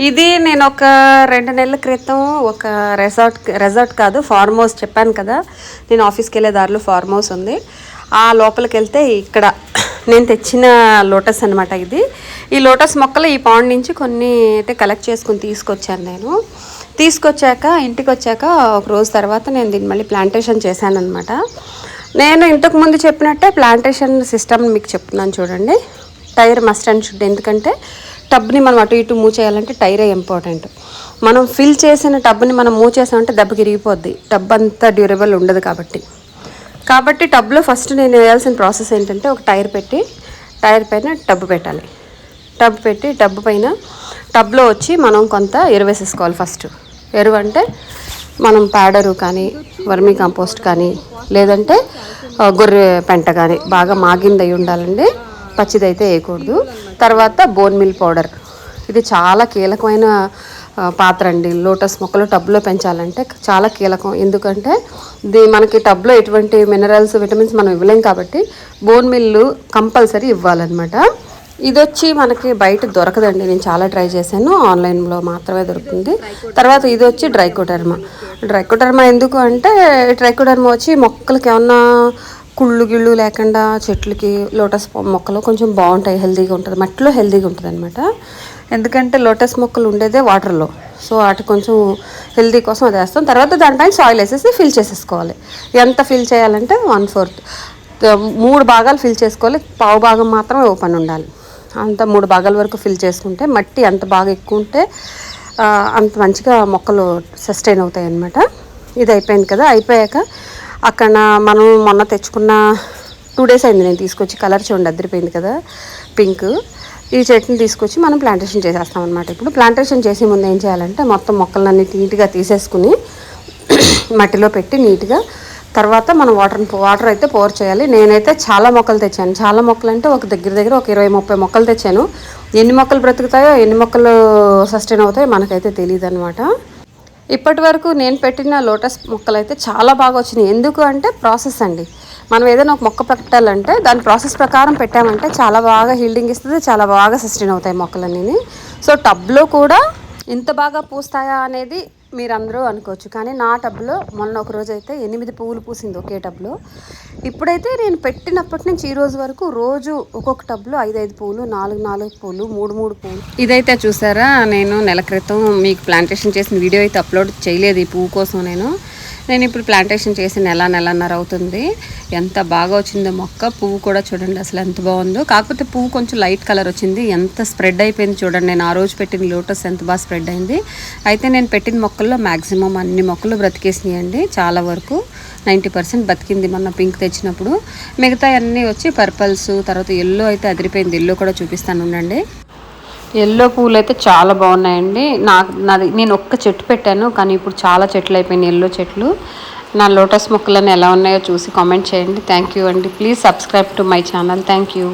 ఇది నేను ఒక 2 నెలల క్రితం ఒక రెసార్ట్ కాదు ఫార్మ్ హౌస్ చెప్పాను కదా, నేను ఆఫీస్కి వెళ్ళే దారిలో ఫార్మ్ హౌస్ ఉంది. ఆ లోపలికి వెళ్తే ఇక్కడ నేను తెచ్చిన లోటస్ అనమాట ఇది. ఈ లోటస్ మొక్కలు ఈ పాండ్ నుంచి కొన్ని అయితే కలెక్ట్ చేసుకుని తీసుకొచ్చాను నేను. తీసుకొచ్చాక ఇంటికి వచ్చాక ఒక రోజు తర్వాత నేను దీన్ని మళ్ళీ ప్లాంటేషన్ చేశాను అనమాట. నేను ఇంతకుముందు చెప్పినట్టే ప్లాంటేషన్ సిస్టమ్ మీకు చెప్తున్నాను చూడండి. టైర్ మస్ట్ అండ్ షుడ్, ఎందుకంటే టబ్ని మనం అటు ఇటు మూవ్ చేయాలంటే టైరే ఇంపార్టెంట్. మనం ఫిల్ చేసిన టబ్ని మనం మూవ్ చేసామంటే దెబ్బకి ఇరిగిపోద్ది, టబ్ అంతా డ్యూరబుల్ ఉండదు కాబట్టి టబ్లో ఫస్ట్ నేను వేయాల్సిన ప్రాసెస్ ఏంటంటే ఒక టైర్ పెట్టి టైర్ పైన టబ్ పెట్టాలి. టబ్ పెట్టి టబ్ పైన టబ్లో వచ్చి మనం కొంత ఎరువు వేసేసుకోవాలి. ఫస్ట్ ఎరువు అంటే మనం ప్యాడరు కానీ వర్మీ కంపోస్ట్ కానీ లేదంటే గొర్రె పెంట కానీ బాగా మాగింది అయి ఉండాలండి, పచ్చిదైతే వేయకూడదు. తర్వాత బోన్ మిల్ పౌడర్, ఇది చాలా కీలకమైన పాత్ర అండి. లోటస్ మొక్కలు టబ్లో పెంచాలంటే చాలా కీలకం, ఎందుకంటే మనకి టబ్లో ఎటువంటి మినరల్స్ విటమిన్స్ మనం ఇవ్వలేం కాబట్టి బోన్ మిల్లు కంపల్సరీ ఇవ్వాలన్నమాట. ఇది వచ్చి మనకి బయట దొరకదండి, నేను చాలా ట్రై చేశాను, ఆన్లైన్లో మాత్రమే దొరుకుతుంది. తర్వాత ఇది వచ్చి డ్రైకోడర్మా ఎందుకు అంటే డ్రైకోడర్మా వచ్చి మొక్కలకి ఏమన్నా కుళ్ళు గిళ్ళు లేకుండా చెట్లకి లోటస్ మొక్కలు కొంచెం బాగుంటాయి, హెల్తీగా ఉంటుంది, మట్టిలో హెల్తీగా ఉంటుంది అనమాట. ఎందుకంటే లోటస్ మొక్కలు ఉండేదే వాటర్లో, సో వాటి కొంచెం హెల్తీ కోసం అది వేస్తాం. తర్వాత దానిపైన సాయిల్ వేసేసి ఫిల్ చేసేసుకోవాలి. ఎంత ఫిల్ చేయాలంటే 1/4, 3 భాగాలు ఫిల్ చేసుకోవాలి, పావు భాగం మాత్రమే ఓపెన్ ఉండాలి. అంత 3 భాగాల వరకు ఫిల్ చేసుకుంటే మట్టి ఎంత బాగా ఎక్కువ ఉంటే అంత మంచిగా మొక్కలు సస్టైన్ అవుతాయి అన్నమాట. ఇది అయిపోయింది కదా, అయిపోయాక అక్కడ మనం మొన్న తెచ్చుకున్న 2 days అయింది నేను తీసుకొచ్చి, కలర్ చూడండి అదిరిపోయింది కదా పింక్. ఈ చెట్టుని తీసుకొచ్చి మనం ప్లాంటేషన్ చేసేస్తాం అనమాట. ఇప్పుడు ప్లాంటేషన్ చేసే ముందు ఏం చేయాలంటే మొత్తం మొక్కలన్నీ నీట్గా తీసేసుకుని మట్టిలో పెట్టి నీట్గా, తర్వాత మనం వాటర్ అయితే పోర్ చేయాలి. నేనైతే చాలా మొక్కలు తెచ్చాను, చాలా మొక్కలు అంటే ఒక దగ్గర ఒక 20-30 మొక్కలు తెచ్చాను. ఎన్ని మొక్కలు బ్రతుకుతాయో ఎన్ని మొక్కలు సస్టైన్ అవుతాయో మనకైతే తెలియదు అనమాట. ఇప్పటి వరకు నేను పెట్టిన లోటస్ మొక్కలు అయితే చాలా బాగా వచ్చినాయి. ఎందుకు అంటే ప్రాసెస్ అండి, మనం ఏదైనా ఒక మొక్క పెట్టాలంటే దాని ప్రాసెస్ ప్రకారం పెట్టామంటే చాలా బాగా హీల్డింగ్ ఇస్తుంది, చాలా బాగా సస్టైన్ అవుతాయి మొక్కలన్నీ. సో టబ్లో కూడా ఇంత బాగా పూస్తాయా అనేది మీరందరూ అనుకోవచ్చు, కానీ నా టబ్లో మొన్న ఒక రోజు అయితే 8 పువ్వులు పూసింది ఒకే టబ్లో. ఇప్పుడైతే నేను పెట్టినప్పటి నుంచి ఈ రోజు వరకు రోజు ఒక్కొక్క టబ్లో 5 పువ్వులు, 4 పువ్వులు, 3 పువ్వులు. ఇదైతే చూసారా, నేను నెల క్రితం మీకు ప్లాంటేషన్ చేసిన వీడియో అయితే అప్లోడ్ చేయలేదు ఈ పువ్వు కోసం. నేను ఇప్పుడు ప్లాంటేషన్ చేసి నెలన్నర అవుతుంది. ఎంత బాగా వచ్చిందో మొక్క, పువ్వు కూడా చూడండి అసలు ఎంత బాగుందో. కాకపోతే పువ్వు కొంచెం లైట్ కలర్ వచ్చింది, ఎంత స్ప్రెడ్ అయిపోయింది చూడండి. నేను ఆ రోజు పెట్టిన లోటస్ ఎంత బాగా స్ప్రెడ్ అయింది. అయితే నేను పెట్టిన మొక్కల్లో మ్యాక్సిమం అన్ని మొక్కలు బ్రతికేసినాయండి, చాలా వరకు 90% బతికింది మొన్న పింక్ తెచ్చినప్పుడు. మిగతా అన్నీ వచ్చి పర్పల్స్, తర్వాత ఎల్లో అయితే అదిరిపోయింది, ఎల్లో కూడా చూపిస్తాను ఉండండి. ఎల్లో పూలు అయితే చాలా బాగున్నాయండి. నేను ఒక్క చెట్టు పెట్టాను, కానీ ఇప్పుడు చాలా చెట్లు అయిపోయినాయి ఎల్లో చెట్లు. నా లోటస్ మొక్కలన్నీ ఎలా ఉన్నాయో చూసి కామెంట్ చేయండి. థ్యాంక్ యూ అండి. Please subscribe to my channel. Thank you.